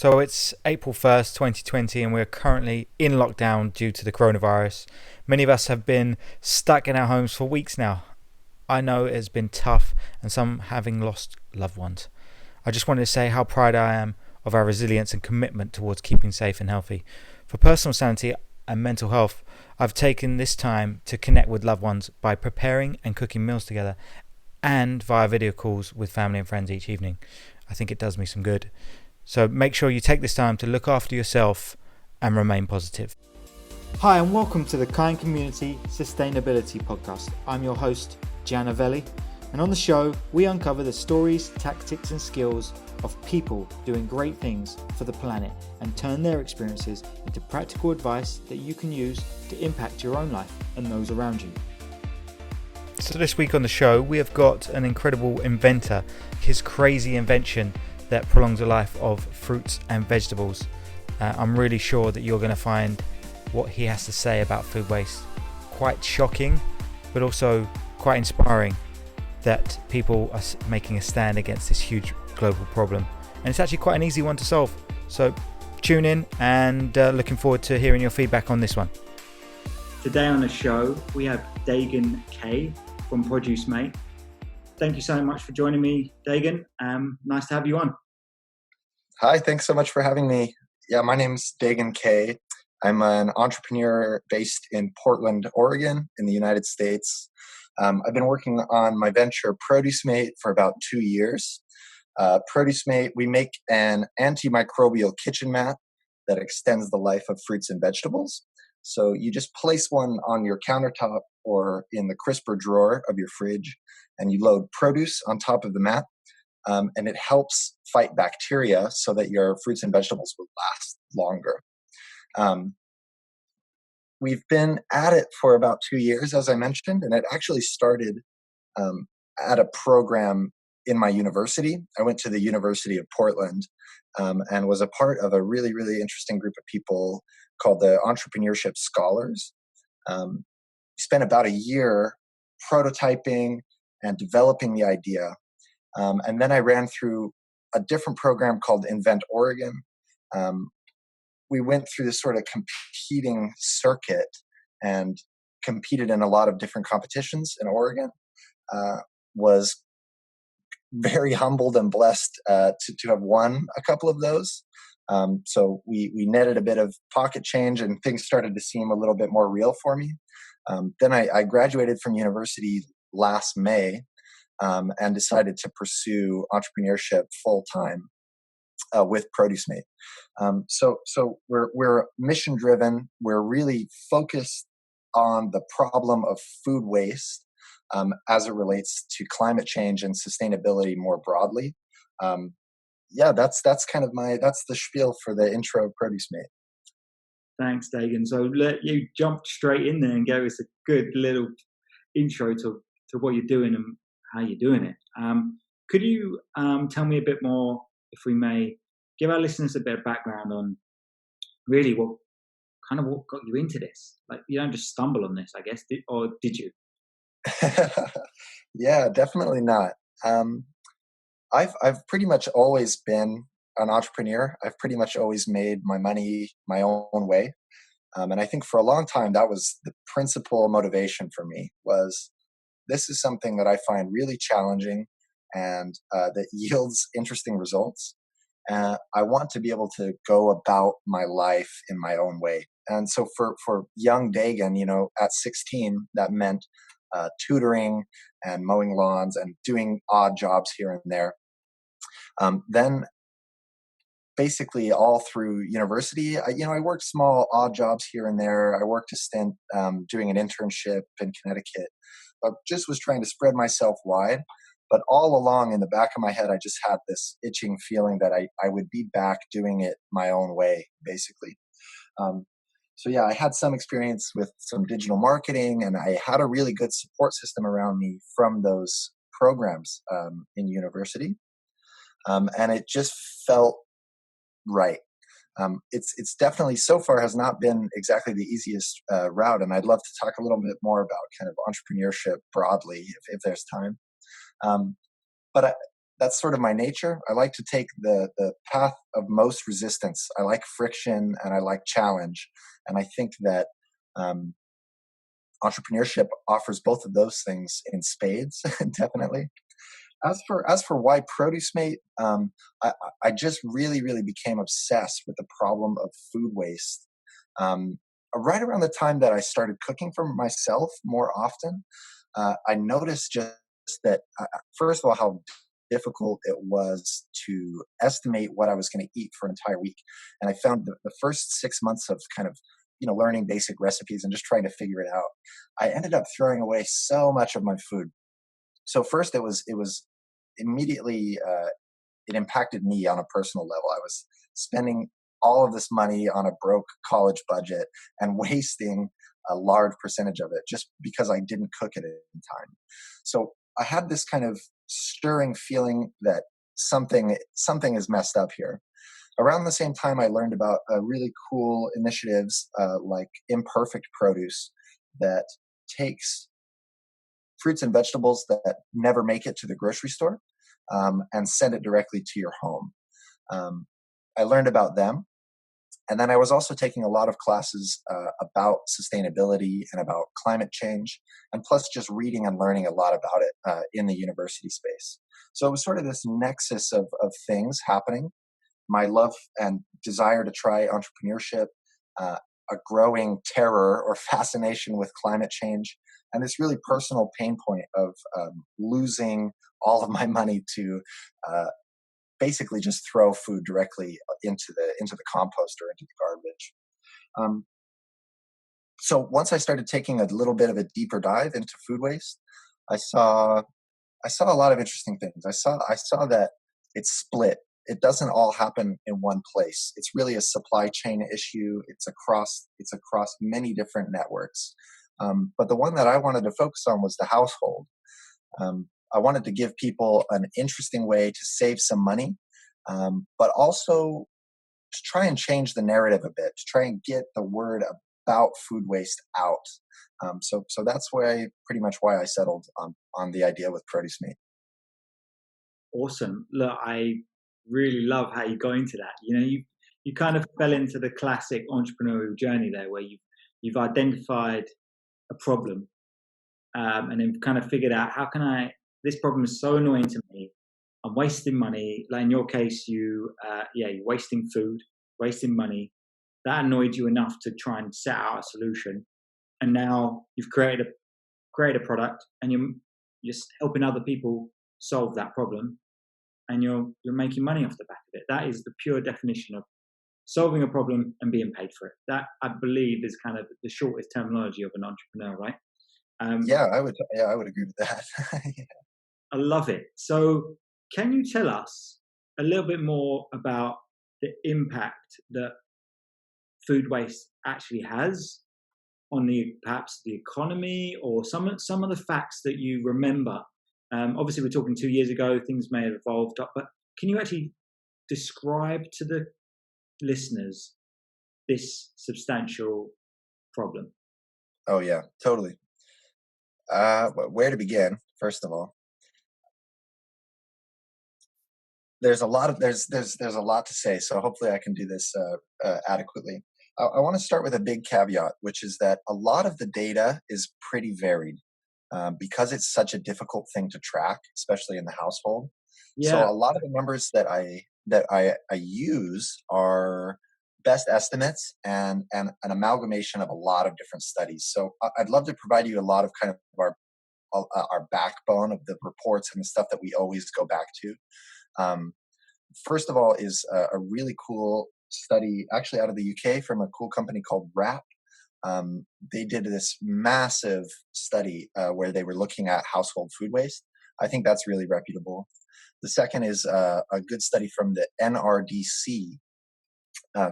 So it's April 1st, 2020, and we're currently in lockdown due to the coronavirus. Many of us have been stuck in our homes for weeks now. I know it has been tough, and some having lost loved ones. I just wanted to say how proud I am of our resilience and commitment towards keeping safe and healthy. For personal sanity and mental health, I've taken this time to connect with loved ones by preparing and cooking meals together and via video calls with family and friends each evening. I think it does me some good. So make sure you take this time to look after yourself and remain positive. Hi, and welcome to the Kind Community Sustainability Podcast. I'm your host, Gianna Velli, and on the show, we uncover the stories, tactics, and skills of people doing great things for the planet and turn their experiences into practical advice that you can use to impact your own life and those around you. So this week on the show, we have got an incredible inventor, his crazy invention that prolongs the life of fruits and vegetables. I'm really sure that you're going to find what he has to say about food waste quite shocking, but also quite inspiring that people are making a stand against this huge global problem. And it's actually quite an easy one to solve. So tune in and looking forward to hearing your feedback on this one. Today on the show, we have Dagan Kay from Produce Mate. Thank you so much for joining me, Dagan. Nice to have you on. Hi, thanks so much for having me. Yeah, my name's Dagan Kay. I'm an entrepreneur based in Portland, Oregon, in the United States. I've been working on my venture Produce Mate for about 2 years. Produce Mate, we make an antimicrobial kitchen mat that extends the life of fruits and vegetables. So you just place one on your countertop or in the crisper drawer of your fridge, and you load produce on top of the mat, and it helps fight bacteria so that your fruits and vegetables will last longer. We've been at it for about 2 years, as I mentioned, and it actually started at a program in my university. I went to the University of Portland and was a part of a really, really interesting group of people called the Entrepreneurship Scholars. We spent about a year prototyping and developing the idea. And then I ran through a different program called Invent Oregon. We went through this sort of competing circuit and competed in a lot of different competitions in Oregon. Was very humbled and blessed to have won a couple of those. So we netted a bit of pocket change and things started to seem a little bit more real for me. Then I graduated from university last May and decided to pursue entrepreneurship full time with Produce Mate. So we're mission driven. We're really focused on the problem of food waste as it relates to climate change and sustainability more broadly. That's kind of that's the spiel for the intro of Produce Mate. Thanks, Dagan. So you jumped straight in there and gave us a good little intro to what you're doing and how you're doing it. Could you tell me a bit more, if we may, give our listeners a bit of background on really what got you into this? Like, you don't just stumble on this, I guess, or did you? Yeah, definitely not. I've pretty much always been an entrepreneur. I've pretty much always made my money my own way. And I think for a long time, that was the principal motivation for me was this is something that I find really challenging and that yields interesting results. I want to be able to go about my life in my own way. And so for young Dagan, at 16, that meant tutoring and mowing lawns and doing odd jobs here and there. Then basically all through university, I worked small odd jobs here and there. I worked a stint doing an internship in Connecticut. I just was trying to spread myself wide. But all along in the back of my head, I just had this itching feeling that I would be back doing it my own way, basically. So yeah, I had some experience with some digital marketing, and I had a really good support system around me from those programs in university. And it just felt right. It's definitely so far has not been exactly the easiest route, and I'd love to talk a little bit more about kind of entrepreneurship broadly if there's time. But that's sort of my nature. I like to take the path of most resistance. I like friction and I like challenge, and I think that um, entrepreneurship offers both of those things in spades, definitely. As for why produce mate, I just really became obsessed with the problem of food waste. Um, right around the time that I started cooking for myself more often, I noticed just that first of all how difficult it was to estimate what I was going to eat for an entire week, and I found the first 6 months of kind of learning basic recipes and just trying to figure it out, I ended up throwing away so much of my food. So first, it was immediately it impacted me on a personal level. I was spending all of this money on a broke college budget and wasting a large percentage of it just because I didn't cook it in time. So I had this kind of stirring feeling that something is messed up here. Around the same time, I learned about really cool initiatives like Imperfect Produce that takes fruits and vegetables that never make it to the grocery store and send it directly to your home. Um, I learned about them. And then I was also taking a lot of classes about sustainability and about climate change, and plus just reading and learning a lot about it in the university space. So it was sort of this nexus of things happening, my love and desire to try entrepreneurship, uh, a growing terror or fascination with climate change, and this really personal pain point of losing all of my money to uh, basically just throw food directly into the compost or into the garbage. Um, so once I started taking a little bit of a deeper dive into food waste, I saw I saw a lot of interesting things. I saw that it's split. It doesn't all happen in one place. It's really a supply chain issue. It's across many different networks. But the one that I wanted to focus on was the household. I wanted to give people an interesting way to save some money, but also to try and change the narrative a bit, to try and get the word about food waste out. So that's pretty much why I settled on the idea with Produce Mate. Awesome. Look, I really love how you go into that. You kind of fell into the classic entrepreneurial journey there, where you've identified a problem, and then kind of figured out how can I. This problem is so annoying to me. I'm wasting money. Like in your case, you're wasting food, wasting money. That annoyed you enough to try and set out a solution, and now you've created a product, and you're just helping other people solve that problem, and you're making money off the back of it. That is the pure definition of solving a problem and being paid for it. That, I believe, is kind of the shortest terminology of an entrepreneur, right? Yeah, I would agree with that. I love it. So, can you tell us a little bit more about the impact that food waste actually has on perhaps the economy, or some of the facts that you remember? Obviously, we're talking 2 years ago. Things may have evolved, but can you actually describe to the listeners this substantial problem? Oh yeah, totally. Where to begin? First of all, there's a lot to say. So hopefully I can do this adequately. I want to start with a big caveat, which is that a lot of the data is pretty varied because it's such a difficult thing to track, especially in the household. So Yeah, a lot of the numbers that I use are best estimates and an amalgamation of a lot of different studies. So I'd love to provide you a lot of kind of our backbone of the reports and the stuff that we always go back to. Um, First of all, is a really cool study, actually out of the UK, from a cool company called WRAP. They did this massive study where they were looking at household food waste. I think that's really reputable. The second is a good study from the NRDC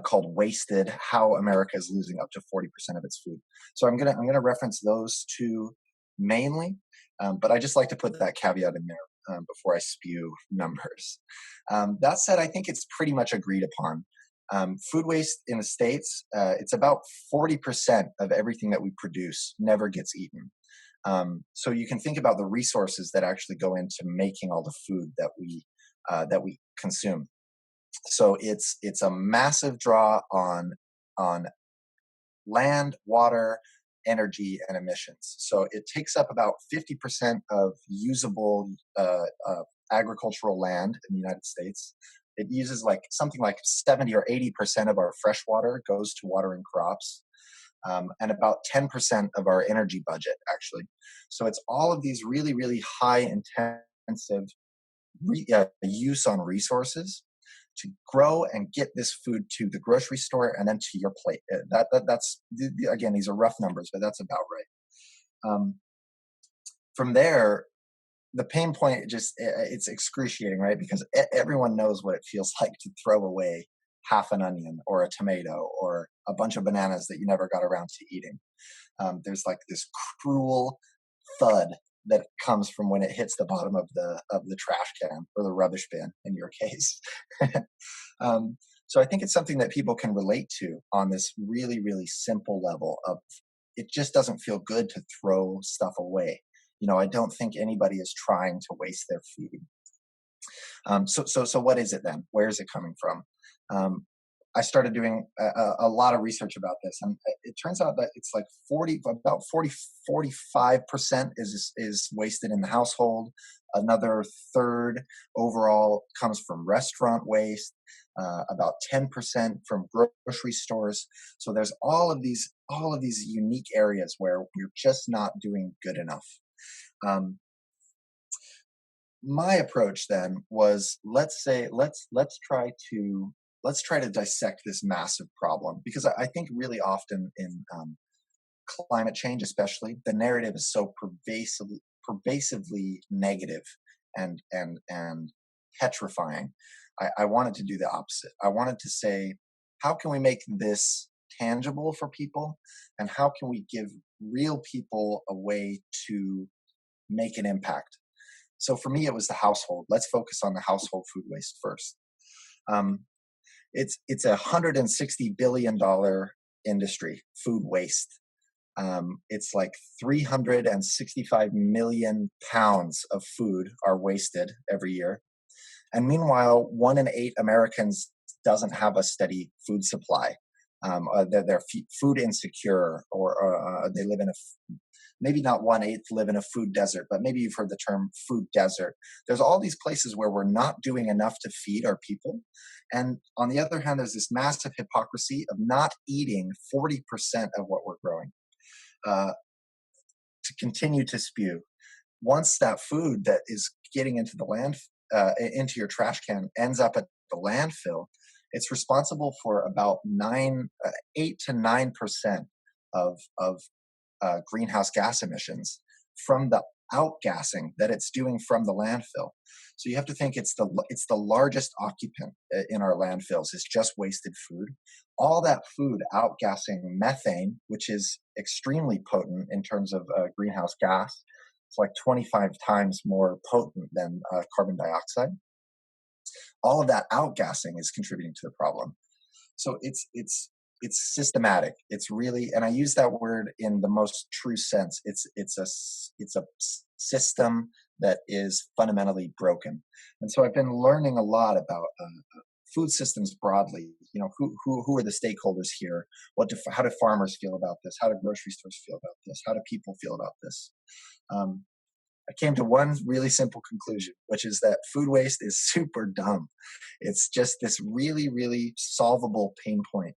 called "Wasted: How America is Losing Up to 40% of its Food." So I'm gonna reference those two mainly, but I just like to put that caveat in there before I spew numbers. That said, I think it's pretty much agreed upon. Food waste in the states, it's about 40% of everything that we produce never gets eaten. So you can think about the resources that actually go into making all the food that we consume. So it's a massive draw on land, water, energy, and emissions. So it takes up about 50% of usable agricultural land in the United States. It uses like something like 70 or 80% of our fresh water goes to watering crops, and about 10% of our energy budget, actually. So it's all of these really, really high intensive use on resources to grow and get this food to the grocery store and then to your plate. That's again, these are rough numbers, but that's about right. From there, the pain point it's excruciating, right? Because everyone knows what it feels like to throw away half an onion or a tomato or a bunch of bananas that you never got around to eating. There's like this cruel thud that comes from when it hits the bottom of the trash can or the rubbish bin in your case. So I think it's something that people can relate to on this really, really simple level of it just doesn't feel good to throw stuff away. I don't think anybody is trying to waste their food. So what is it then? Where is it coming from? I started doing a lot of research about this, and it turns out that it's like 45% is wasted in the household. Another third overall comes from restaurant waste. About 10% from grocery stores. So there's all of these unique areas where we're just not doing good enough. My approach then was let's try to dissect this massive problem, because I think really often in climate change, especially, the narrative is so pervasively negative and petrifying. I wanted to do the opposite. I wanted to say, how can we make this tangible for people, and how can we give real people a way to make an impact? So for me, it was the household. Let's focus on the household food waste first. It's $160 billion industry, food waste. It's like 365 million pounds of food are wasted every year. And meanwhile, 1 in 8 Americans doesn't have a steady food supply. They're food insecure, or they live in maybe not 1/8 live in a food desert, but maybe you've heard the term food desert. There's all these places where we're not doing enough to feed our people. And on the other hand, there's this massive hypocrisy of not eating 40% of what we're growing, to continue to spew. Once that food that is getting into the land, into your trash can, ends up at the landfill, it's responsible for about 8 to 9% of greenhouse gas emissions from the outgassing that it's doing from the landfill. So you have to think it's the largest occupant in our landfills is just wasted food. All that food outgassing methane, which is extremely potent in terms of greenhouse gas. It's like 25 times more potent than carbon dioxide. All of that outgassing is contributing to the problem. So it's systematic. It's really, and I use that word in the most true sense. It's a system that is fundamentally broken. And so I've been learning a lot about food systems broadly. Who are the stakeholders here? How do farmers feel about this? How do grocery stores feel about this? How do people feel about this? I came to one really simple conclusion, which is that food waste is super dumb. It's just this really, really solvable pain point.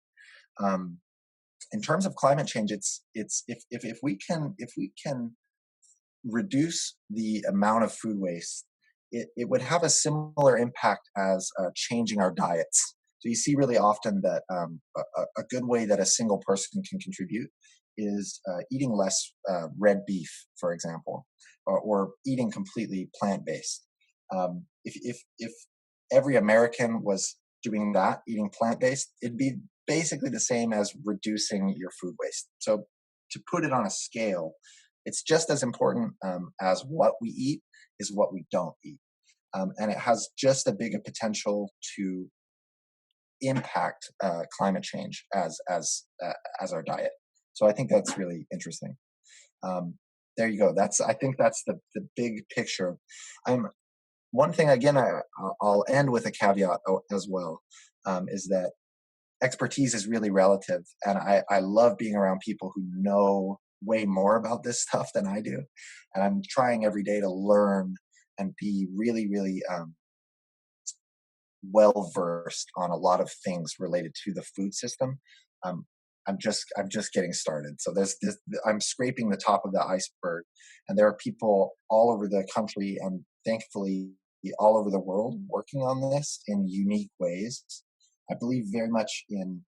In terms of climate change, it's if we can reduce the amount of food waste, it would have a similar impact as changing our diets. So you see really often that a good way that a single person can contribute is eating less red beef, for example, or eating completely plant-based. If every American was doing that, eating plant-based, it'd be basically the same as reducing your food waste. So to put it on a scale, it's just as important as what we eat is what we don't eat. And it has just as big a potential to impact climate change as our diet. So I think that's really interesting. There you go. I think that's the big picture. one thing again, I'll end with a caveat as well, is that expertise is really relative, and I love being around people who know way more about this stuff than I do, and I'm trying every day to learn and be really, really well versed on a lot of things related to the food system. Um, I'm just getting started. So I'm scraping the top of the iceberg, and there are people all over the country and thankfully all over the world working on this in unique ways. I believe very much in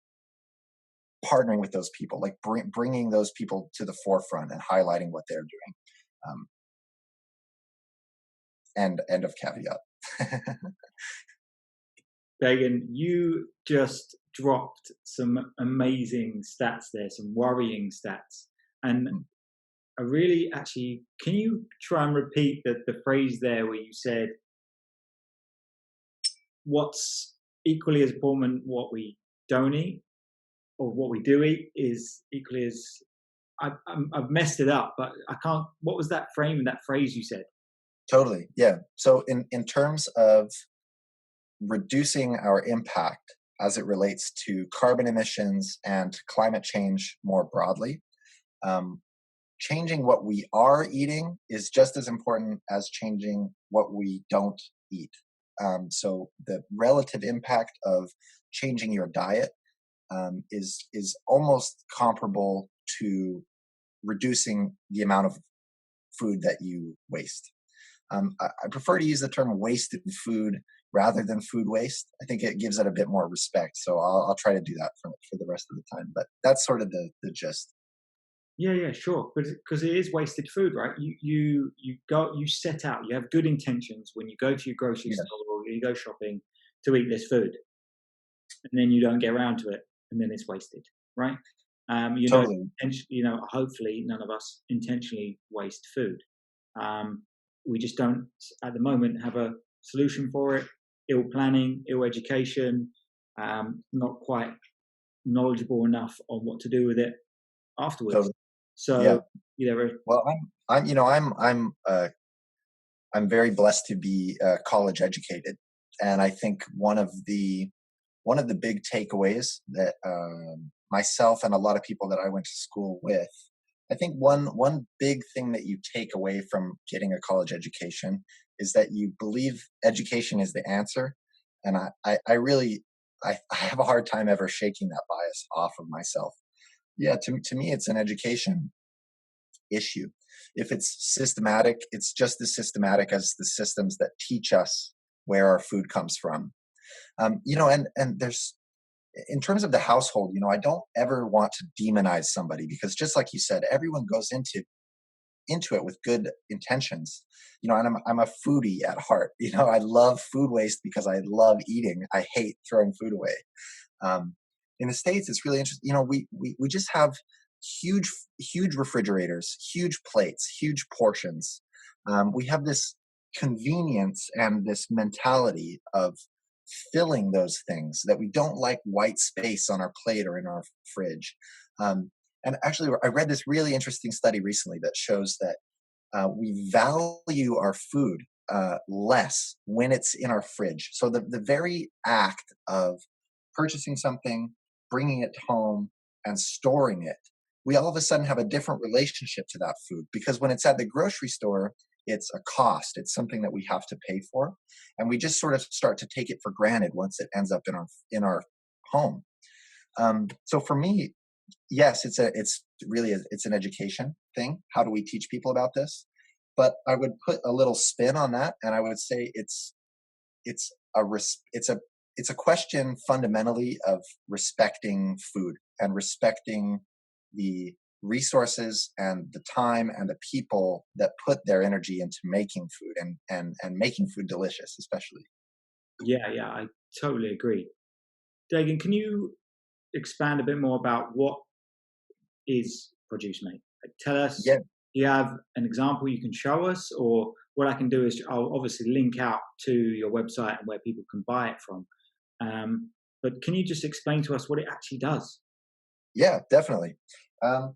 partnering with those people, like bringing those people to the forefront and highlighting what they're doing. Um, and end of caveat. Dagan, you just dropped some amazing stats there, some worrying stats. And I really actually, can you try and repeat the phrase there where you said, what's equally as important what we don't eat or what we do eat is equally as, I've messed it up, but I can't, what was that phrase you said? Totally. Yeah. So in terms of reducing our impact as it relates to carbon emissions and climate change more broadly, changing what we are eating is just as important as changing what we don't eat. So the relative impact of changing your diet is almost comparable to reducing the amount of food that you waste. I prefer to use the term wasted food rather than food waste. I think it gives it a bit more respect. So I'll try to do that for the rest of the time. But that's sort of the gist. Yeah, sure. Because it is wasted food, right? You set out. You have good intentions when you go to your grocery store or you go shopping to eat this food, and then you don't get around to it, and then it's wasted, right? Totally. Hopefully none of us intentionally waste food. We just don't, at the moment, have a solution for it. Ill planning, ill education, not quite knowledgeable enough on what to do with it afterwards. Totally. So, well, I'm very blessed to be college educated, and I think one of the big takeaways that myself and a lot of people that I went to school with, I think one big thing that you take away from getting a college education is that you believe education is the answer, and I really I have a hard time ever shaking that bias off of myself. Yeah, to me, it's an education issue. If it's systematic, it's just as systematic as the systems that teach us where our food comes from. And there's, in terms of the household, I don't ever want to demonize somebody because just like you said, everyone goes into it with good intentions. And I'm a foodie at heart. I love food waste because I love eating. I hate throwing food away. In the States, it's really interesting. We just have huge refrigerators, huge plates, huge portions. We have this convenience and this mentality of filling those things that we don't like white space on our plate or in our fridge. And actually, I read this really interesting study recently that shows that we value our food less when it's in our fridge. So the very act of purchasing something, bringing it home, and storing it, we all of a sudden have a different relationship to that food because when it's at the grocery store, it's a cost. It's something that we have to pay for, and we just sort of start to take it for granted once it ends up in our home. So for me, yes, it's an education thing. How do we teach people about this? But I would put a little spin on that, and I would say it's a question fundamentally of respecting food and respecting the resources and the time and the people that put their energy into making food and making food delicious, especially. Yeah, I totally agree. Dagan, can you expand a bit more about what is Produce Mate? Tell us, Yeah. do you have an example you can show us? Or what I can do is I'll obviously link out to your website and where people can buy it from. But can you just explain to us what it actually does? Yeah, definitely.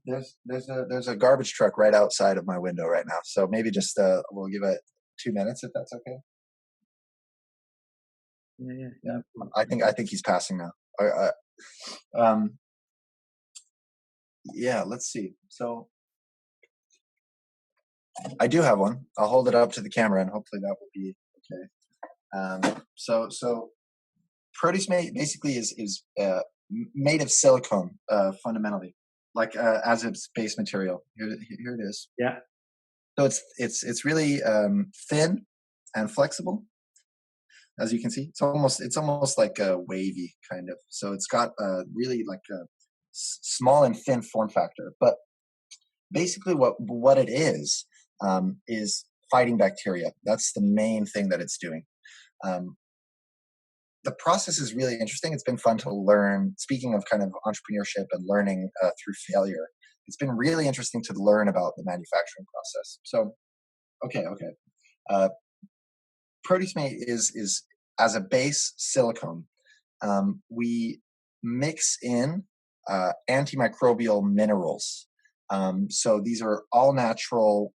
There's a garbage truck right outside of my window right now. So maybe just we'll give it 2 minutes if that's okay. Yeah. Yeah, No problem. I think he's passing now. Um, yeah, let's see. So I do have one. I'll hold it up to the camera, and hopefully that will be okay. So produce basically is made of silicone, fundamentally, like as its base material. Here it is. Yeah. So it's really thin and flexible, as you can see. It's almost like a wavy kind of. So it's got really like a small and thin form factor. But basically, what it is fighting bacteria. That's the main thing that it's doing. Um, the process is really interesting. It's been fun to learn. Speaking of kind of entrepreneurship and learning through failure, it's been really interesting to learn about the manufacturing process. So, okay. Uh, Produce Mate is as a base silicone. We mix in antimicrobial minerals. So these are all natural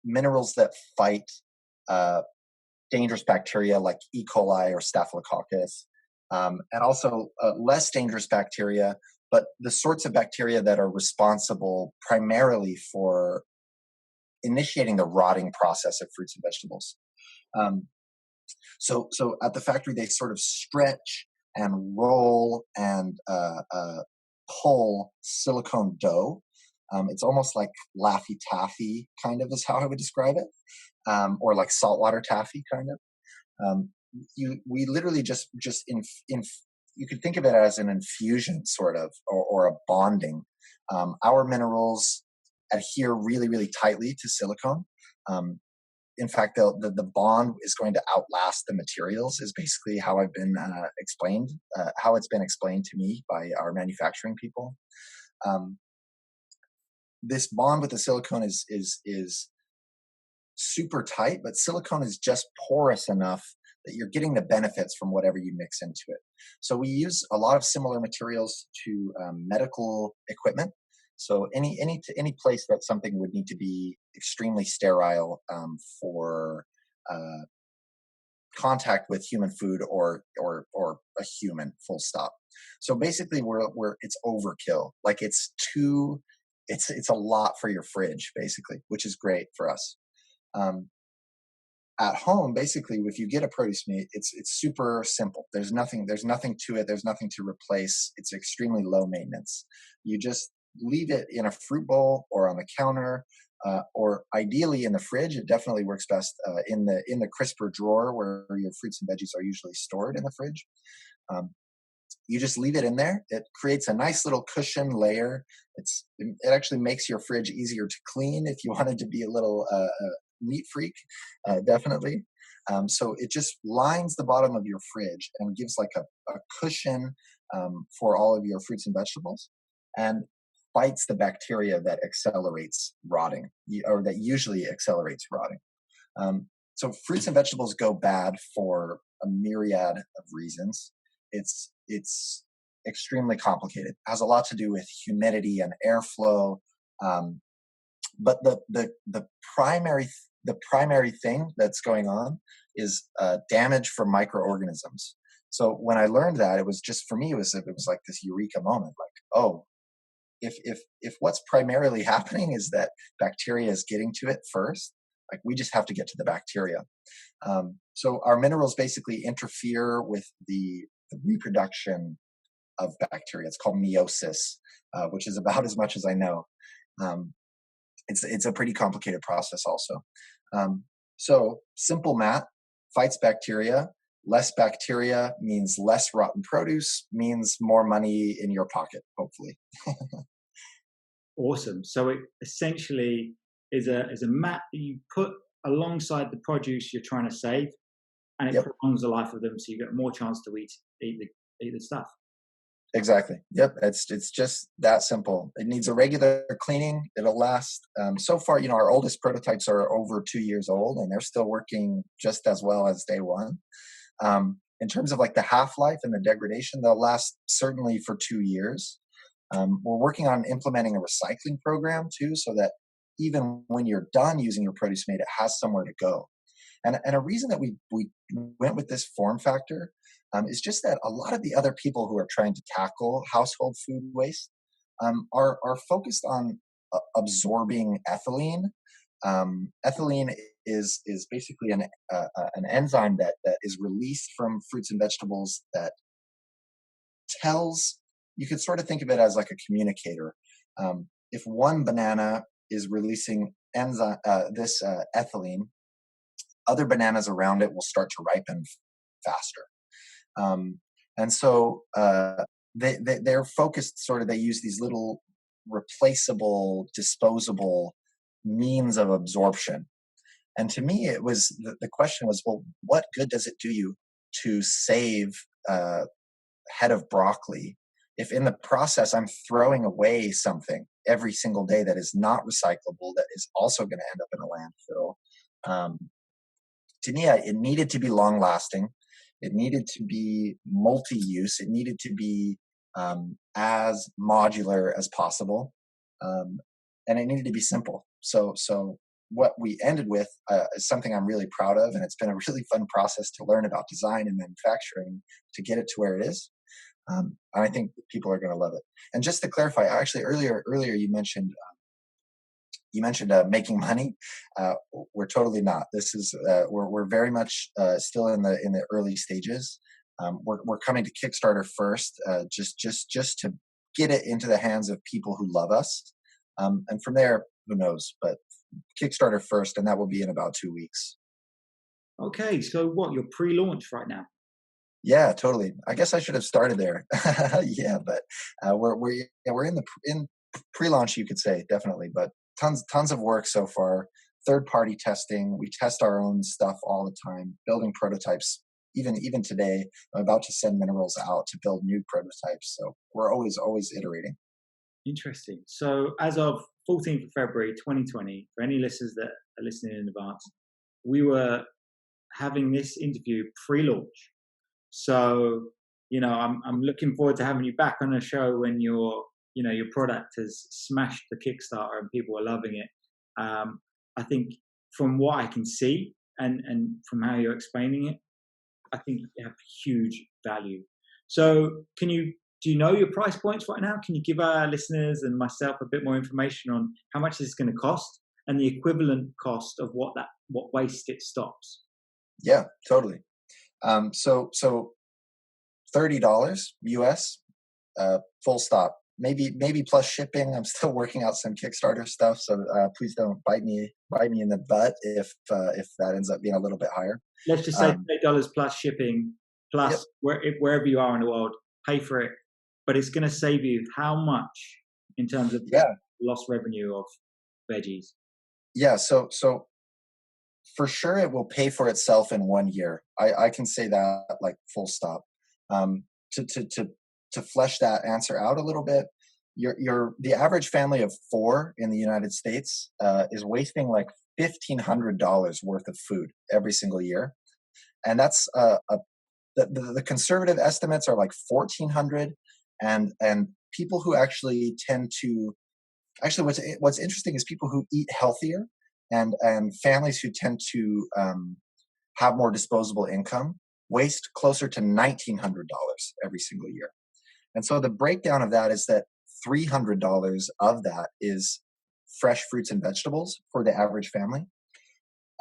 minerals that fight uh, dangerous bacteria like E. coli or Staphylococcus, and also less dangerous bacteria, but the sorts of bacteria that are responsible primarily for initiating the rotting process of fruits and vegetables. Um, so at the factory, they sort of stretch and roll and pull silicone dough. It's almost like Laffy Taffy, kind of is how I would describe it, or like saltwater taffy, kind of. We literally just in you could think of it as an infusion sort of, or a bonding. Our minerals adhere really tightly to silicone. In fact, the bond is going to outlast the materials, is basically how I've been explained, how it's been explained to me by our manufacturing people. Um, this bond with the silicone is super tight, but silicone is just porous enough that you're getting the benefits from whatever you mix into it. So we use a lot of similar materials to medical equipment. So any place that something would need to be extremely sterile for contact with human food or a human, full stop. So basically, it's overkill. Like it's a lot for your fridge, basically, which is great for us. Um, at home, basically, if you get a produce meat, it's super simple. There's nothing to it. There's nothing to replace. It's extremely low maintenance. You just leave it in a fruit bowl or on the counter, or ideally in the fridge. It definitely works best in the crisper drawer where your fruits and veggies are usually stored in the fridge. Um, you just leave it in there. It creates a nice little cushion layer. It actually makes your fridge easier to clean if you wanted to be a little neat freak, definitely. So it just lines the bottom of your fridge and gives like a cushion for all of your fruits and vegetables, and fights the bacteria that accelerates rotting, or that usually accelerates rotting. So fruits and vegetables go bad for a myriad of reasons. It's extremely complicated. It has a lot to do with humidity and airflow. But the primary thing that's going on is damage from microorganisms. So when I learned that, it was just, for me, it was like this eureka moment. Like, oh, if what's primarily happening is that bacteria is getting to it first, like we just have to get to the bacteria. So our minerals basically interfere with the reproduction of bacteria. It's called meiosis, which is about as much as I know. It's a pretty complicated process also. So simple math: fights bacteria. Less bacteria means less rotten produce, means more money in your pocket, hopefully. Awesome. So it essentially is a mat that you put alongside the produce you're trying to save, and it Yep. prolongs the life of them, so you get more chance to eat the stuff. Exactly. Yep. It's just that simple. It needs a regular cleaning. It'll last. So far, our oldest prototypes are over 2 years old, and they're still working just as well as day one. In terms of like the half-life and the degradation, they'll last certainly for 2 years. We're working on implementing a recycling program too, so that even when you're done using your produce mate, it has somewhere to go. And a reason that we went with this form factor is just that a lot of the other people who are trying to tackle household food waste are focused on absorbing ethylene. Ethylene is basically an enzyme that is released from fruits and vegetables that tells, you could sort of think of it as like a communicator. If one banana is releasing this ethylene, other bananas around it will start to ripen faster. And so they're focused sort of, they use these little replaceable, disposable means of absorption. And to me, it was the question was, well, what good does it do you to save a head of broccoli if in the process I'm throwing away something every single day that is not recyclable, that is also going to end up in a landfill? To me, it needed to be long lasting. It needed to be multi-use. It needed to be as modular as possible, and it needed to be simple. So what we ended with is something I'm really proud of, and it's been a really fun process to learn about design and manufacturing to get it to where it is. And I think people are going to love it. And just to clarify, actually, earlier you mentioned making money. We're totally not. This is we're very much still in the early stages. We're coming to Kickstarter first, just to get it into the hands of people who love us, and from there, who knows? But Kickstarter first, and that will be in about 2 weeks. Okay, so what, you're pre-launch right now? Yeah, totally. I guess I should have started there. Yeah, but we're in pre-launch, you could say, definitely. But tons of work so far. Third-party testing. We test our own stuff all the time. Building prototypes. Even today, I'm about to send minerals out to build new prototypes. So we're always iterating. Interesting. So as of 14th of February 2020, for any listeners that are listening in advance, we were having this interview pre-launch. So, I'm looking forward to having you back on the show when your product has smashed the Kickstarter and people are loving it. I think from what I can see and from how you're explaining it, I think you have huge value. So do you know your price points right now? Can you give our listeners and myself a bit more information on how much this is going to cost and the equivalent cost of what waste it stops? Yeah, totally. So $30 US, full stop. Maybe plus shipping. I'm still working out some Kickstarter stuff, so please don't bite me in the butt if that ends up being a little bit higher. Let's just say $8 plus shipping, plus yep. Wherever you are in the world, pay for it. But it's going to save you how much in terms of lost revenue of veggies? Yeah, so for sure it will pay for itself in 1 year. I can say that, like, full stop. To flesh that answer out a little bit, the average family of 4 in the United States is wasting like $1,500 worth of food every single year, and that's the conservative estimates are like 1,400, and people who actually tend to what's interesting is people who eat healthier and families who tend to have more disposable income waste closer to $1,900 every single year. And so the breakdown of that is that $300 of that is fresh fruits and vegetables for the average family.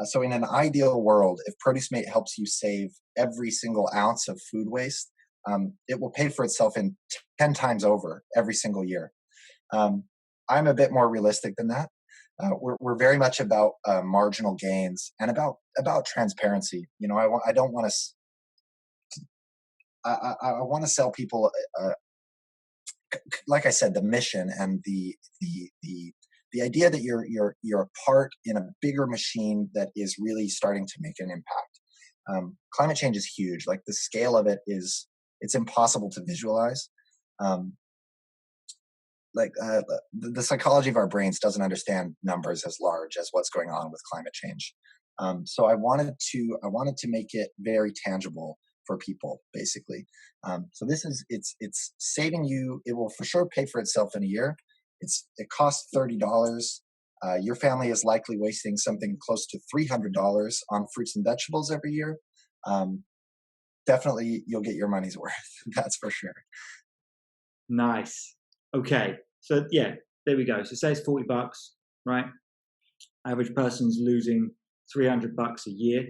So in an ideal world, if ProduceMate helps you save every single ounce of food waste, it will pay for itself in 10 times over every single year. I'm a bit more realistic than that. We're very much about marginal gains and about transparency. I don't want to. I want to sell people, like I said, the mission and the idea that you're a part in a bigger machine that is really starting to make an impact. Climate change is huge. Like, the scale of it's impossible to visualize. The psychology of our brains doesn't understand numbers as large as what's going on with climate change. So I wanted to make it very tangible for people, basically. So it's saving you. It will for sure pay for itself in a year. It costs $30. Your family is likely wasting something close to $300 on fruits and vegetables every year. Um, Definitely, you'll get your money's worth. That's for sure. Nice. Okay. So yeah, there we go. So say it's $40, right? Average person's losing $300 a year.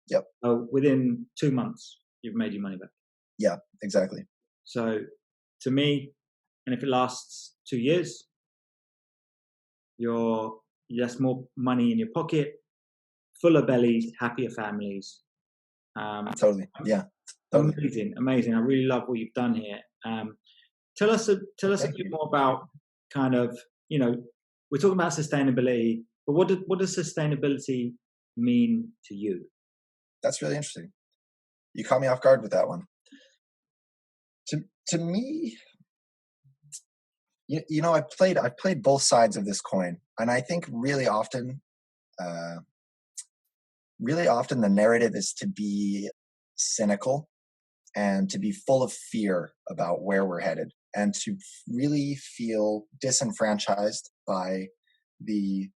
Yep. So within 2 months, you've made your money back. Yeah, exactly. So to me, and if it lasts 2 years, that's more money in your pocket, fuller bellies, happier families. Totally. Yeah. Totally. Amazing. I really love what you've done here. Tell us a bit more about kind of, we're talking about sustainability, but what does sustainability mean to you? That's really interesting. You caught me off guard with that one. To me, I've played both sides of this coin, and I think really often the narrative is to be cynical and to be full of fear about where we're headed, and to really feel disenfranchised by the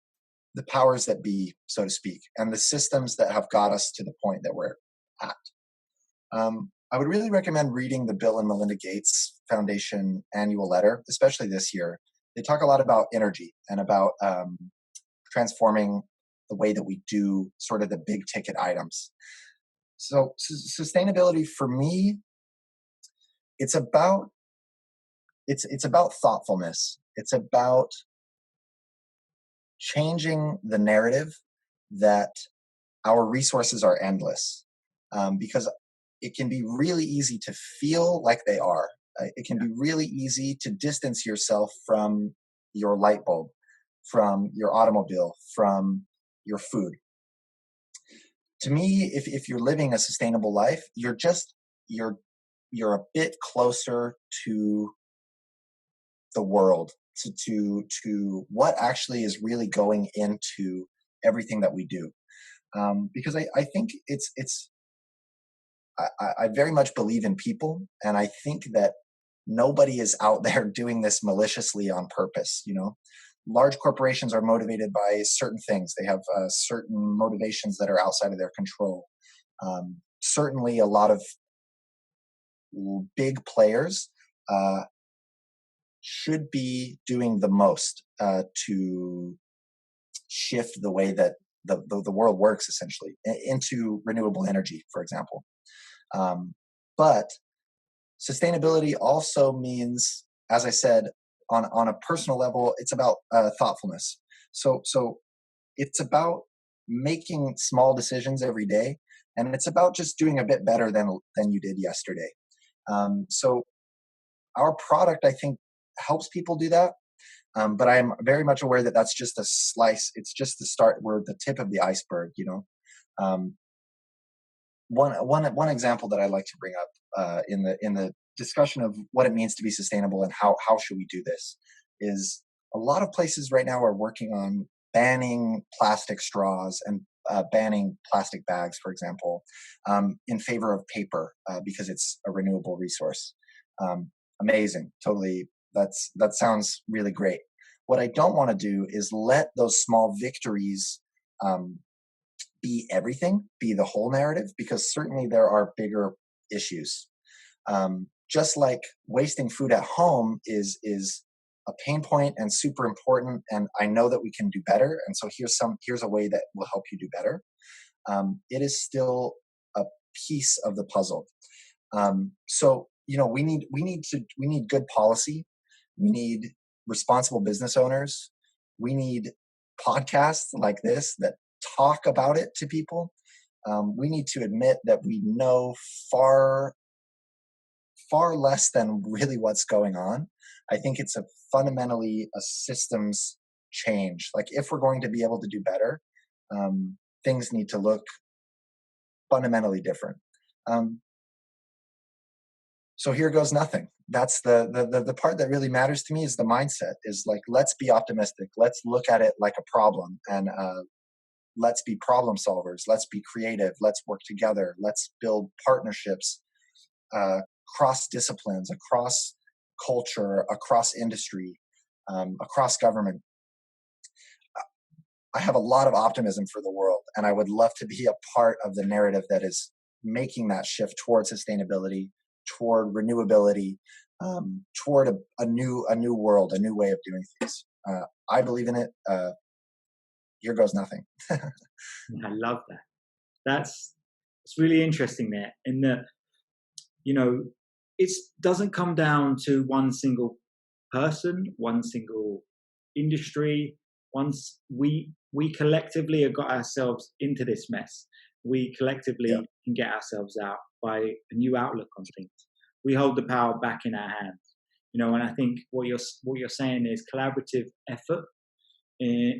powers that be, so to speak, and the systems that have got us to the point that we're at. I would really recommend reading the Bill and Melinda Gates Foundation annual letter, especially this year. They talk a lot about energy and about transforming the way that we do sort of the big ticket items. So sustainability for me, it's about thoughtfulness. It's about changing the narrative that our resources are endless, because it can be really easy to feel like they are. It can be really easy to distance yourself from your light bulb, from your automobile, from your food. To me, if you're living a sustainable life, you're a bit closer to the world, to what actually is really going into everything that we do. Because I think I very much believe in people, and I think that nobody is out there doing this maliciously on purpose. Large corporations are motivated by certain things. They have certain motivations that are outside of their control. Certainly, a lot of big players should be doing the most to shift the way that the world works, essentially, into renewable energy, for example. But sustainability also means, as I said, on a personal level, it's about thoughtfulness. So it's about making small decisions every day, and it's about just doing a bit better than you did yesterday. So our product, I think, helps people do that. But I'm very much aware that that's just a slice. It's just the start. We're the tip of the iceberg. One example that I like to bring up in the discussion of what it means to be sustainable and how should we do this is a lot of places right now are working on banning plastic straws and banning plastic bags, for example, in favor of paper because it's a renewable resource. Amazing, totally. That sounds really great. What I don't want to do is let those small victories be everything, be the whole narrative, because certainly there are bigger issues. Just like wasting food at home is a pain point and super important, and I know that we can do better. And so here's a way that will help you do better. It is still a piece of the puzzle. So we need good policy. We need responsible business owners. We need podcasts like this that talk about it to people. We need to admit that we know far less than really what's going on. I think it's fundamentally a systems change. Like, if we're going to be able to do better, things need to look fundamentally different. So here goes nothing. That's the part that really matters to me, is the mindset, is like, let's be optimistic. Let's look at it like a problem, and let's be problem solvers. Let's be creative. Let's work together. Let's build partnerships across disciplines, across culture, across industry, across government. I have a lot of optimism for the world, and I would love to be a part of the narrative that is making that shift toward sustainability, toward renewability, toward a new world, a new way of doing things. I believe in it. Here goes nothing. I love that. It's really interesting there in that, you know, it doesn't come down to one single person, one single industry. Once we collectively have got ourselves into this mess, we collectively can get ourselves out by a new outlook on things. We hold the power back in our hands, you know. And I think what you're saying is collaborative effort,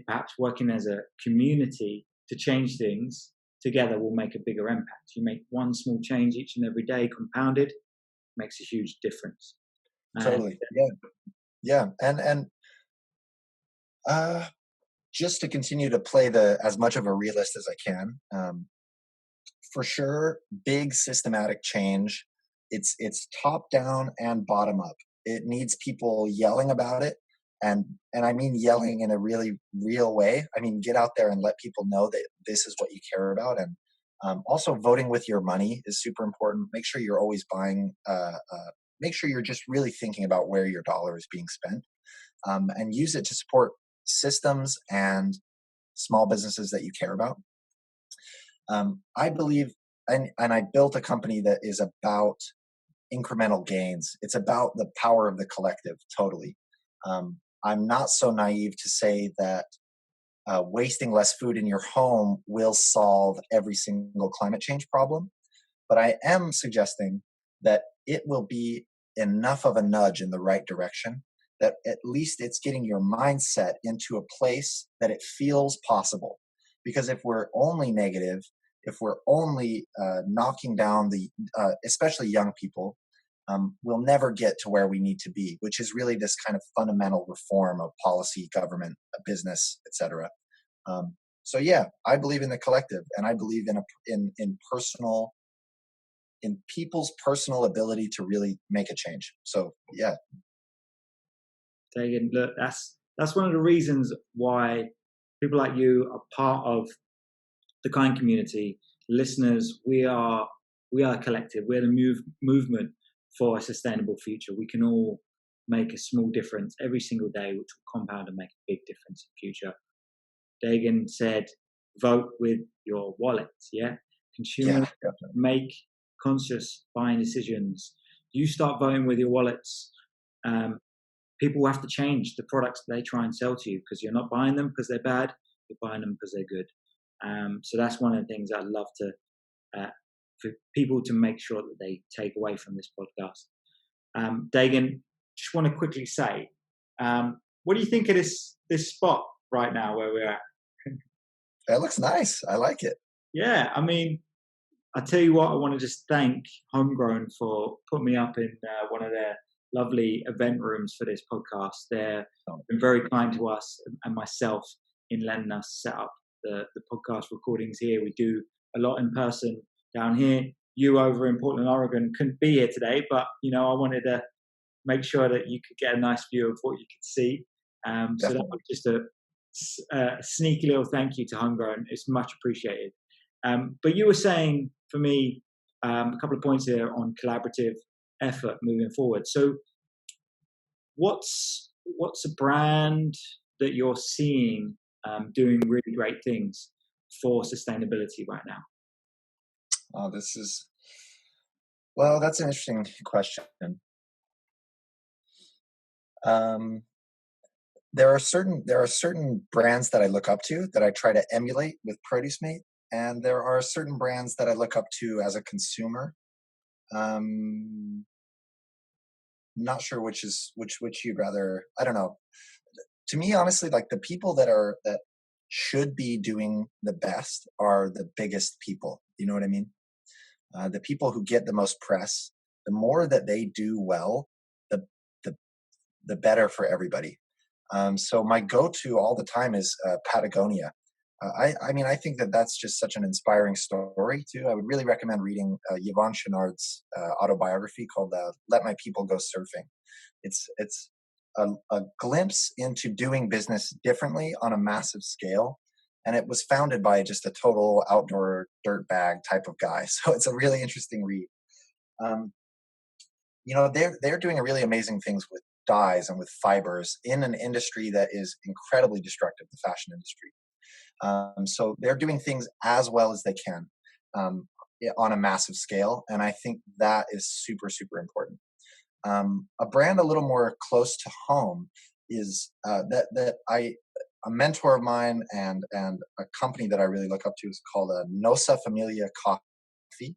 perhaps working as a community to change things together will make a bigger impact. You make one small change each and every day, compounded, makes a huge difference. Totally. Yeah. And just to continue to play as much of a realist as I can, for sure, big systematic change. It's top down and bottom up. It needs people yelling about it, and I mean yelling in a really real way. I mean, get out there and let people know that this is what you care about, and also voting with your money is super important. Make sure you're always buying. Make sure you're just really thinking about where your dollar is being spent, and use it to support systems and small businesses that you care about. I believe, and I built a company that is about incremental gains. It's about the power of the collective, totally. I'm not so naive to say that wasting less food in your home will solve every single climate change problem, but I am suggesting that it will be enough of a nudge in the right direction that at least it's getting your mindset into a place that it feels possible. Because if we're only negative, if we're only knocking down especially young people, we'll never get to where we need to be, which is really this kind of fundamental reform of policy, government, business, etc. So yeah, I believe in the collective, and I believe in people's personal ability to really make a change. So yeah. Dagan, look, that's one of the reasons why people like you are part of the kind community. Listeners, we are a collective. We're the movement for a sustainable future. We can all make a small difference every single day, which will compound and make a big difference in the future. Dagan said, vote with your wallet. Yeah, consumers make conscious buying decisions. You start voting with your wallets. People will have to change the products they try and sell to you, because you're not buying them because they're bad. You're buying them because they're good. So that's one of the things I'd love to for people to make sure that they take away from this podcast. Dagan, just want to quickly say, what do you think of this spot right now where we're at? That looks nice. I like it. Yeah, I mean, I tell you what, I want to just thank Homegrown for putting me up in one of their lovely event rooms for this podcast. They've been very kind to us and myself in letting us set up the podcast recordings here. We do a lot in person down here. You over in Portland, Oregon couldn't be here today, but you know, I wanted to make sure that you could get a nice view of what you could see. So that was just a sneaky little thank you to Homegrown. It's much appreciated. But you were saying, for me, a couple of points here on collaborative effort moving forward. So what's a brand that you're seeing doing really great things for sustainability right now? Oh, that's an interesting question. There are certain brands that I look up to that I try to emulate with Produce Mate, and there are certain brands that I look up to as a consumer. Not sure which you'd rather. I don't know. To me, honestly, like the people that should be doing the best are the biggest people. You know what I mean? The people who get the most press. The more that they do well, the better for everybody. So my go-to all the time is Patagonia. I mean, I think that's just such an inspiring story too. I would really recommend reading Yvon Chouinard's autobiography called "Let My People Go Surfing." It's a glimpse into doing business differently on a massive scale, and it was founded by just a total outdoor dirtbag type of guy. So it's a really interesting read. Um, they're doing really amazing things with dyes and with fibers in an industry that is incredibly destructive, the fashion industry. So they're doing things as well as they can, on a massive scale, and I think that is super, super important. A brand a little more close to home is a mentor of mine and a company that I really look up to is called Nossa Familia Coffee,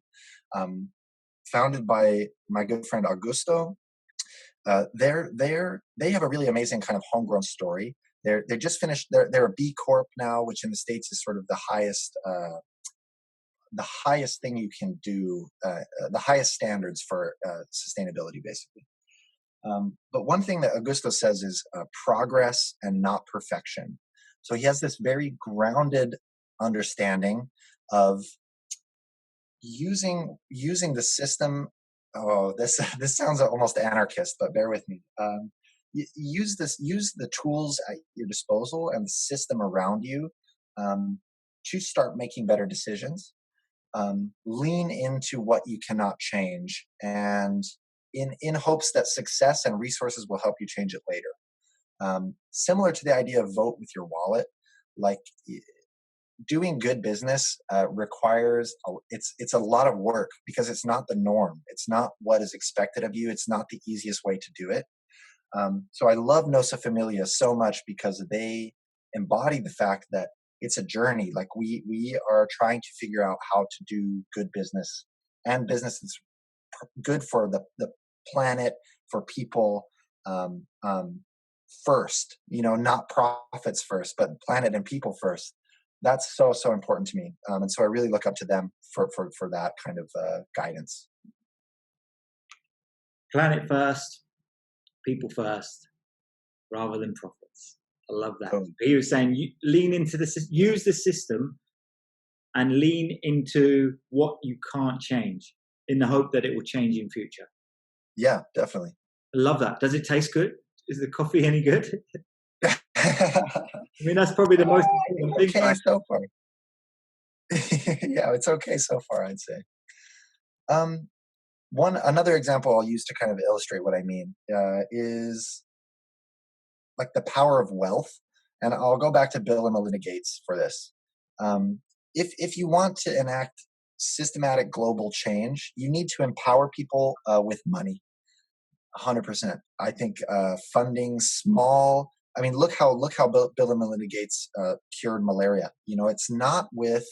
founded by my good friend Augusto. They have a really amazing kind of homegrown story. They just finished. They're a B Corp now, which in the States is sort of the highest thing you can do, the highest standards for sustainability, basically. But one thing that Augusto says is progress and not perfection. So he has this very grounded understanding of using the system. Oh, this sounds almost anarchist, but bear with me. Use the tools at your disposal and the system around you, to start making better decisions. Lean into what you cannot change, and in hopes that success and resources will help you change it later. Similar to the idea of vote with your wallet, like doing good business requires it's a lot of work because it's not the norm. It's not what is expected of you. It's not the easiest way to do it. So I love Nossa Familia so much because they embody the fact that it's a journey. Like we are trying to figure out how to do good business, and business that's good for the planet, for people, first, not profits first, but planet and people first. That's so, so important to me. And so I really look up to them for that kind of guidance. Planet first, people first, rather than profits. I love that. He was saying, lean into use the system and lean into what you can't change in the hope that it will change in future. Yeah, definitely. I love that. Does it taste good? Is the coffee any good? I mean, that's probably the most important thing. Okay, so far. Yeah, it's okay so far, I'd say. Another example I'll use to kind of illustrate what I mean is like the power of wealth, and I'll go back to Bill and Melinda Gates for this. If you want to enact systematic global change, you need to empower people with money. 100%. I think funding small. I mean, look how Bill and Melinda Gates cured malaria. It's not with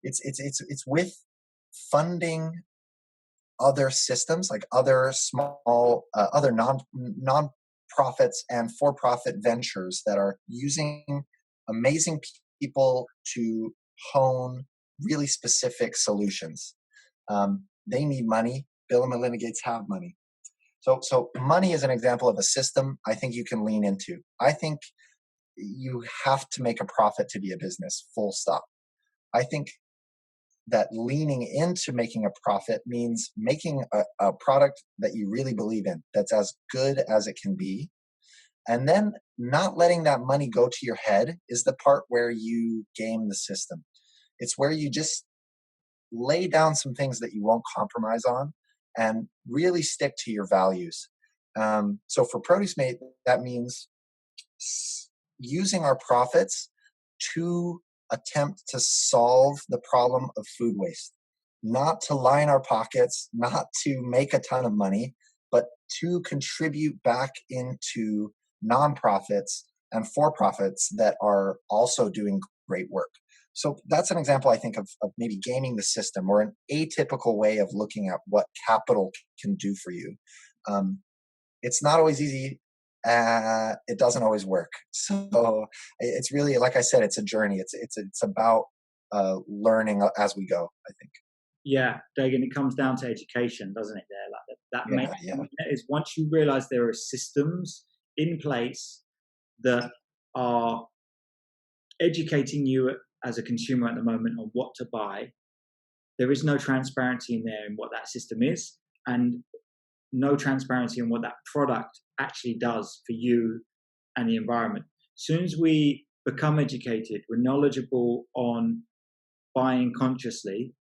it's with funding other systems, like other small, other non-profits and for-profit ventures that are using amazing people to hone really specific solutions. They need money. Bill and Melinda Gates have money. So money is an example of a system I think you can lean into. I think you have to make a profit to be a business, full stop. I think that leaning into making a profit means making a product that you really believe in, that's as good as it can be. And then not letting that money go to your head is the part where you game the system. It's where you just lay down some things that you won't compromise on and really stick to your values. So for Produce Mate, that means using our profits to attempt to solve the problem of food waste, not to line our pockets, not to make a ton of money, but to contribute back into nonprofits and for-profits that are also doing great work. So that's an example, I think, of maybe gaming the system, or an atypical way of looking at what capital can do for you. It's not always easy. It doesn't always work. So it's really, like I said, it's a journey. It's about learning as we go, I think. Yeah, Dagan, it comes down to education, doesn't it? There, like that is, once you realize there are systems in place that are educating you as a consumer at the moment on what to buy, there is no transparency in there in what that system is, and no transparency in what that product actually does for you and the environment. As soon as we become educated, we're knowledgeable on buying consciously,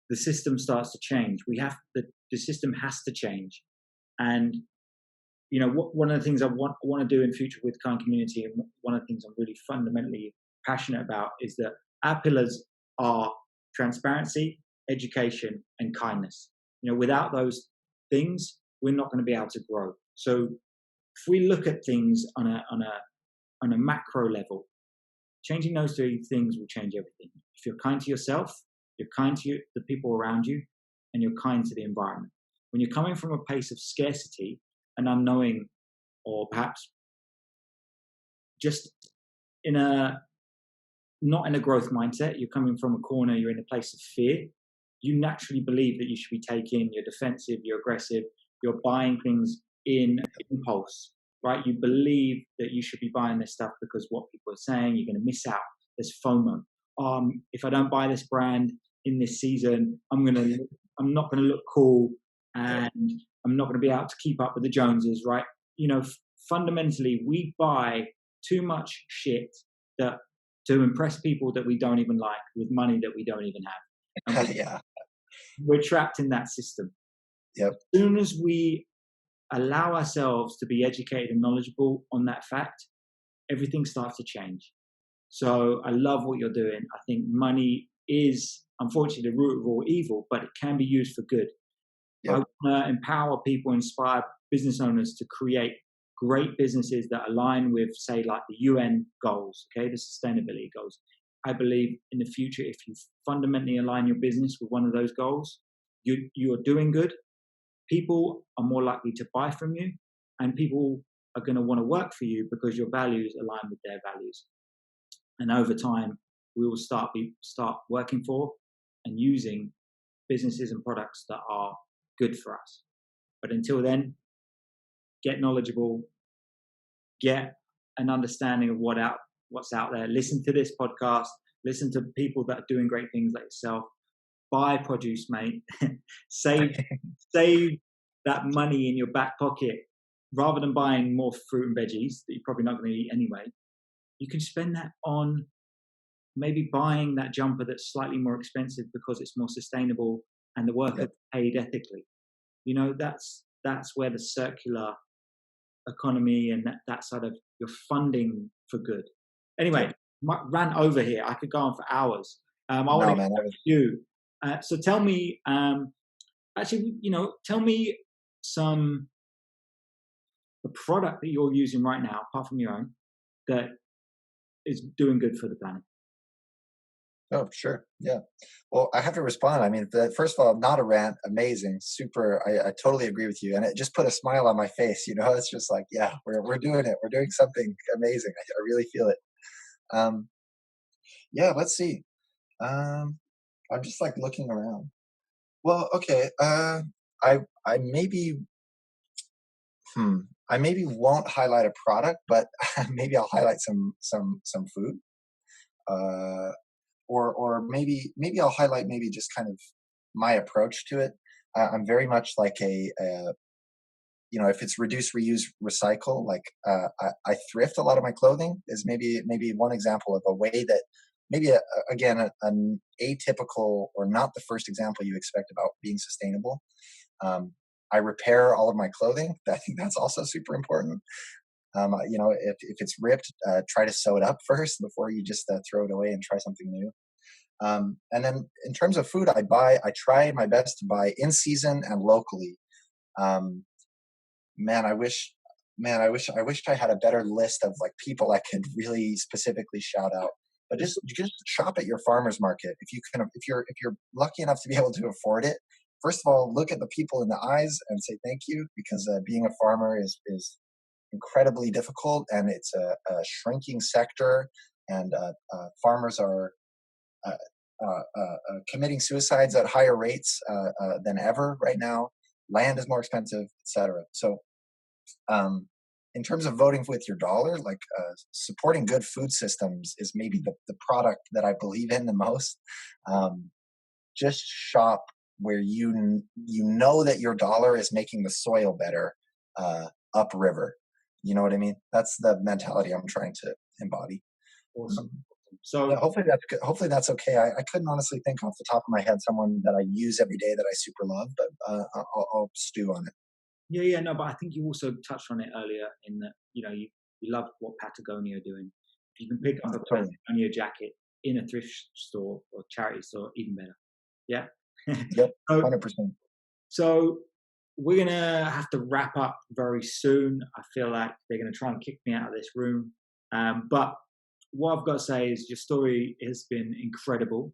the system starts to change. The system has to change. And one of the things I want to do in future with Kind Community, and one of the things I'm really fundamentally passionate about, is that our pillars are transparency, education, and kindness. Without those things, we're not going to be able to grow. So if we look at things on a macro level, changing those three things will change everything. If you're kind to yourself, you're kind to the people around you, and you're kind to the environment. When you're coming from a place of scarcity and unknowing, or perhaps just not in a growth mindset, you're coming from a corner, you're in a place of fear, you naturally believe that you should be taking, you're defensive, you're aggressive, you're buying things in impulse, right? You believe that you should be buying this stuff because what people are saying, you're going to miss out. There's FOMO. If I don't buy this brand in this season, I'm not going to look cool, and I'm not going to be able to keep up with the Joneses, right? Fundamentally, we buy too much shit to impress people that we don't even like with money that we don't even have. Yeah. We're trapped in that system. Yep. As soon as we allow ourselves to be educated and knowledgeable on that fact, everything starts to change. So I love what you're doing. I think money is, unfortunately, the root of all evil, but it can be used for good. Yep. I want to empower people, inspire business owners to create great businesses that align with, say, like the UN goals, okay, the sustainability goals. I believe in the future, if you fundamentally align your business with one of those goals, you're doing good. People are more likely to buy from you, and people are going to want to work for you because your values align with their values. And over time, we will start working for and using businesses and products that are good for us. But until then, get knowledgeable, get an understanding of what's out there. Listen to this podcast. Listen to people that are doing great things like yourself. Buy produce, mate. save that money in your back pocket. Rather than buying more fruit and veggies that you're probably not going to eat anyway, you can spend that on maybe buying that jumper that's slightly more expensive because it's more sustainable and the worker paid ethically. That's where the circular economy and that side of your funding for good. Anyway, ran over here. I could go on for hours. I want to hear you. So tell me, tell me a product that you're using right now, apart from your own, that is doing good for the planet. Oh, sure. Yeah. Well, I have to respond. I mean, first of all, not a rant, amazing, super. I totally agree with you. And it just put a smile on my face. It's just like, yeah, we're doing it. We're doing something amazing. I really feel it. Yeah, let's see. I'm just like looking around. Well, okay. I maybe won't highlight a product, but maybe I'll highlight some food. Or maybe I'll highlight maybe just kind of my approach to it. I'm very much like if it's reduce, reuse, recycle, like I thrift a lot of my clothing is maybe one example of a way that maybe an atypical or not the first example you expect about being sustainable. I repair all of my clothing. I think that's also super important. If it's ripped, try to sew it up first before you just throw it away and try something new. And then in terms of food, I try my best to buy in season and locally. I wish I had a better list of like people I could really specifically shout out. But just shop at your farmer's market if you're lucky enough to be able to afford it. First of all, look at the people in the eyes and say thank you, because being a farmer is incredibly difficult, and it's a shrinking sector, and farmers are committing suicides at higher rates than ever right now. Land is more expensive, etc. So in terms of voting with your dollar, like supporting good food systems is maybe the product that I believe in the most. Just shop where you know that your dollar is making the soil better upriver. You know what I mean? That's the mentality I'm trying to embody. Awesome. Um, So yeah, hopefully that's good. Hopefully that's okay. I couldn't honestly think off the top of my head someone that I use every day that I super love, but I'll stew on it. yeah, no, but I think you also touched on it earlier in that, you love what Patagonia are doing. If you can pick up a Totally. Patagonia jacket in a thrift store or charity store, even better. Yeah. Yep. so, 100%. so we're gonna have to wrap up very soon. I feel like they're gonna try and kick me out of this room. But what I've got to say is your story has been incredible.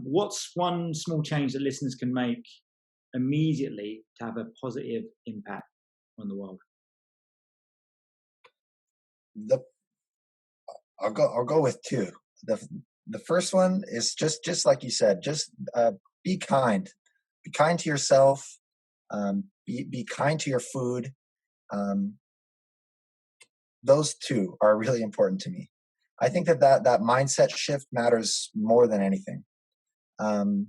What's one small change that listeners can make immediately to have a positive impact on the world? The I'll go with two. The the first one is just like you said, just be kind. Be kind to yourself. Be kind to your food. Um, those two are really important to me. I think that mindset shift matters more than anything. Um,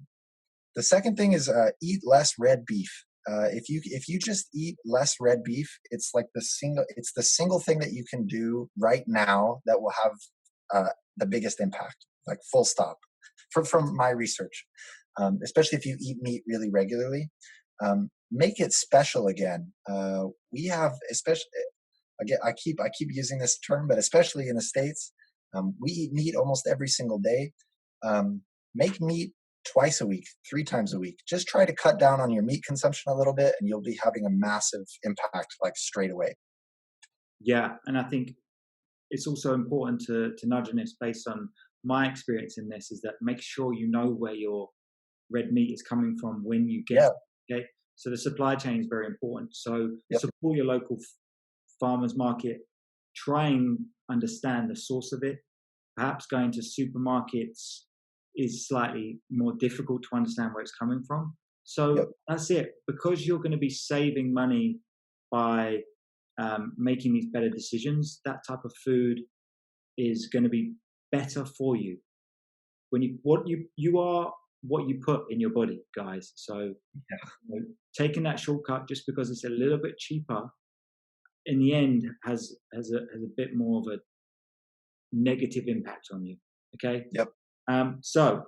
the second thing is eat less red beef. If you just eat less red beef, it's the single thing that you can do right now that will have the biggest impact. Like full stop. From my research, especially if you eat meat really regularly, make it special again. We have especially again I keep using this term, but especially in the States, we eat meat almost every single day. Make meat twice a week, 3 times a week. Just try to cut down on your meat consumption a little bit, and you'll be having a massive impact like straight away. Yeah, and I think it's also important to nudge on this based on my experience in this is that make sure you know where your red meat is coming from when you get Yeah. it. Okay, so the supply chain is very important. So Yep. support your local farmers market. Try and understand the source of it. Perhaps going to supermarkets is slightly more difficult to understand where it's coming from. So Yep. that's it. Because you're going to be saving money by making these better decisions, that type of food is going to be better for you. When you are what you put in your body, guys. So Yeah. taking that shortcut just because it's a little bit cheaper, in the end, has a bit more of a negative impact on you. Okay. Yep. So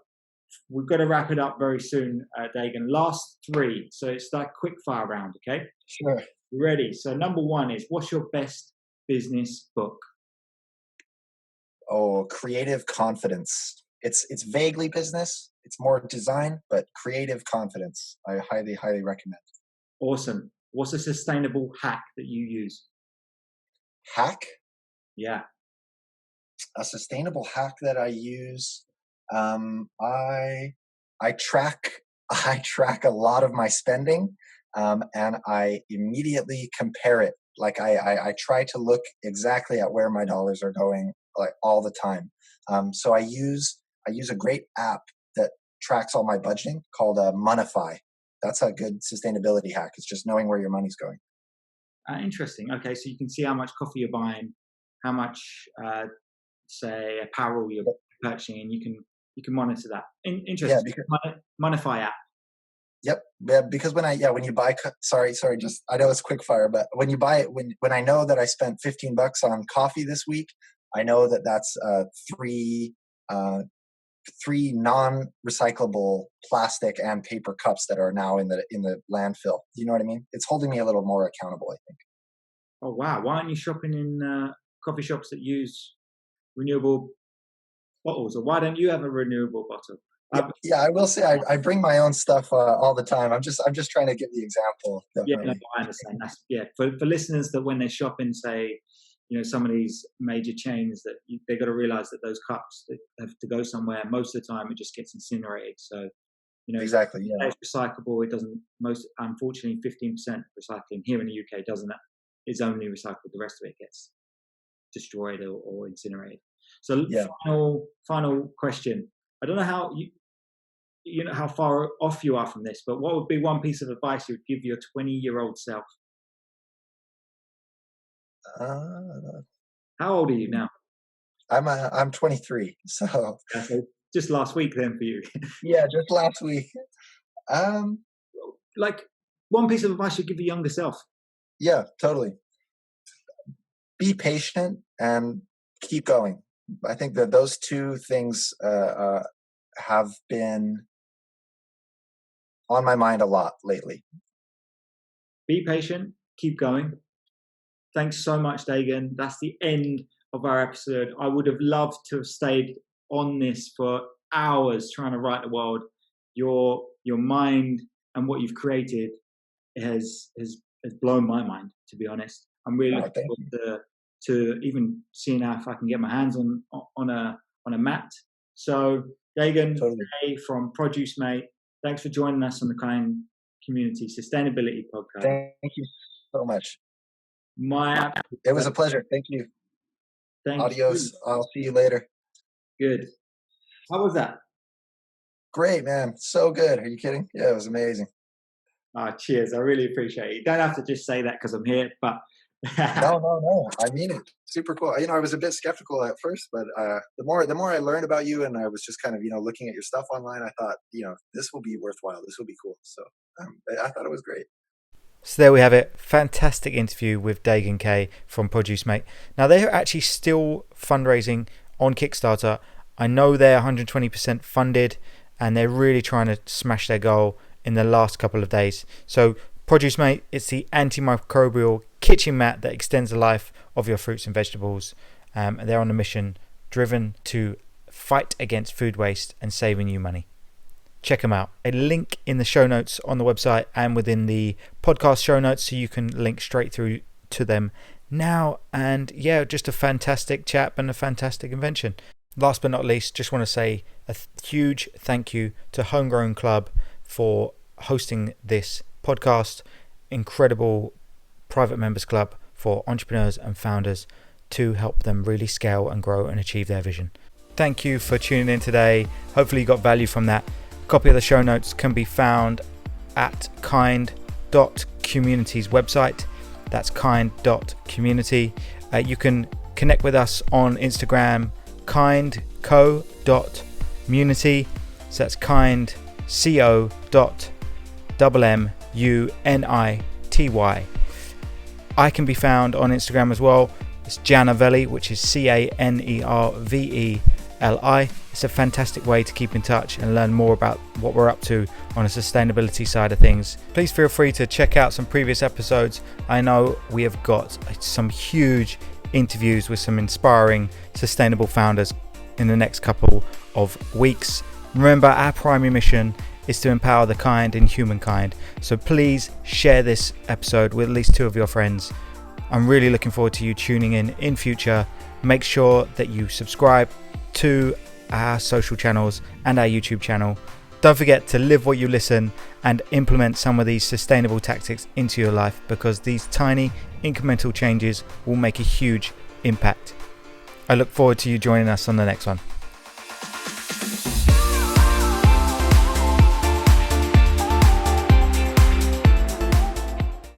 we've got to wrap it up very soon, Dagan. Last three. So it's that quick fire round. Okay. Sure. Ready? So number one is, what's your best business book? Oh, creative confidence. It's vaguely business. It's more design, but creative confidence. I highly recommend. Awesome. What's a sustainable hack that you use? Hack. Yeah. A sustainable hack that I use. I track I track a lot of my spending, and I immediately compare it. Like I try to look exactly at where my dollars are going, like all the time. So I use a great app that tracks all my budgeting called Monify. That's a good sustainability hack. It's just knowing where your money's going. Interesting. Okay, so you can see how much coffee you're buying, how much, say, apparel you're purchasing, and you can monitor that. Yeah, Interesting. because Monify app. Yep. Yeah, because when you buy, sorry, just I know it's quick fire, but when you buy it, when I know that I spent $15 on coffee this week, I know that that's uh, three non-recyclable plastic and paper cups that are now in the landfill. You know what I mean? It's holding me a little more accountable, I think. Oh wow! Why aren't you shopping in coffee shops that use renewable bottles, or why don't you have a renewable bottle? Yeah, yeah. I will say I bring my own stuff all the time. I'm just trying to give the example. Yeah, no, Definitely. I understand. That's yeah. For listeners that when they're shopping, say, some of these major chains that they got to realize that those cups they have to go somewhere. Most of the time, it just gets incinerated. So it's Exactly. Yeah. it's recyclable. It doesn't. Most unfortunately, 15% recycling here in the UK doesn't. Is only recycled. The rest of it gets destroyed or incinerated. So Yeah. final question. I don't know how you know how far off you are from this, but what would be one piece of advice you would give your 20-year-old self? Uh, How old are you now? I'm 23, so So just last week then for you. yeah, just last week. Um, Like one piece of advice you'd give your younger self. yeah, totally. Be patient and keep going. I think that those two things have been on my mind a lot lately. Be patient, keep going. Thanks so much, Dagan. That's the end of our episode. I would have loved to have stayed on this for hours trying to right the world. Your mind and what you've created has blown my mind, to be honest. I'm really looking forward to even seeing how if I can get my hands on a mat. So Dagan Kay from Produce Mate, thanks for joining us on the Kind Community Sustainability Podcast. Thank you so much. It was a pleasure. Thank you. Adios. You. I'll see you later. Good. How was that? Great, man. So good. Are you kidding? Yeah, it was amazing. Cheers. I really appreciate it. You don't have to just say that because I'm here, but No. I mean it. Super cool. I was a bit skeptical at first, but the more I learned about you, and I was just kind of looking at your stuff online, I thought this will be worthwhile. This will be cool. So I thought it was great. So there we have it. Fantastic interview with Dagan Kay from Produce Mate. Now they're actually still fundraising on Kickstarter. I know they're 120% funded, and they're really trying to smash their goal in the last couple of days. So Produce Mate, it's the antimicrobial kitchen mat that extends the life of your fruits and vegetables. They're on a mission driven to fight against food waste and saving you money. Check them out. A link in the show notes on the website and within the podcast show notes, so you can link straight through to them now. And yeah, just a fantastic chap and a fantastic invention. Last but not least, just want to say a huge thank you to Homegrown Club for hosting this podcast. Incredible private members club for entrepreneurs and founders to help them really scale and grow and achieve their vision. Thank you for tuning in today. Hopefully you got value from that. A copy of the show notes can be found at kind.community's website. That's kind.community. You can connect with us on Instagram, kindco.munity. So that's kindco.mmunity. I can be found on Instagram as well. It's Canervelli, which is Canerveli. It's a fantastic way to keep in touch and learn more about what we're up to on a sustainability side of things. Please feel free to check out some previous episodes. I know we have got some huge interviews with some inspiring sustainable founders in the next couple of weeks. Remember, our primary mission is to empower the kind in humankind. So please share this episode with at least 2 of your friends. I'm really looking forward to you tuning in future. Make sure that you subscribe to our social channels and our YouTube channel. Don't forget to live what you listen and implement some of these sustainable tactics into your life, because these tiny incremental changes will make a huge impact. I look forward to you joining us on the next one.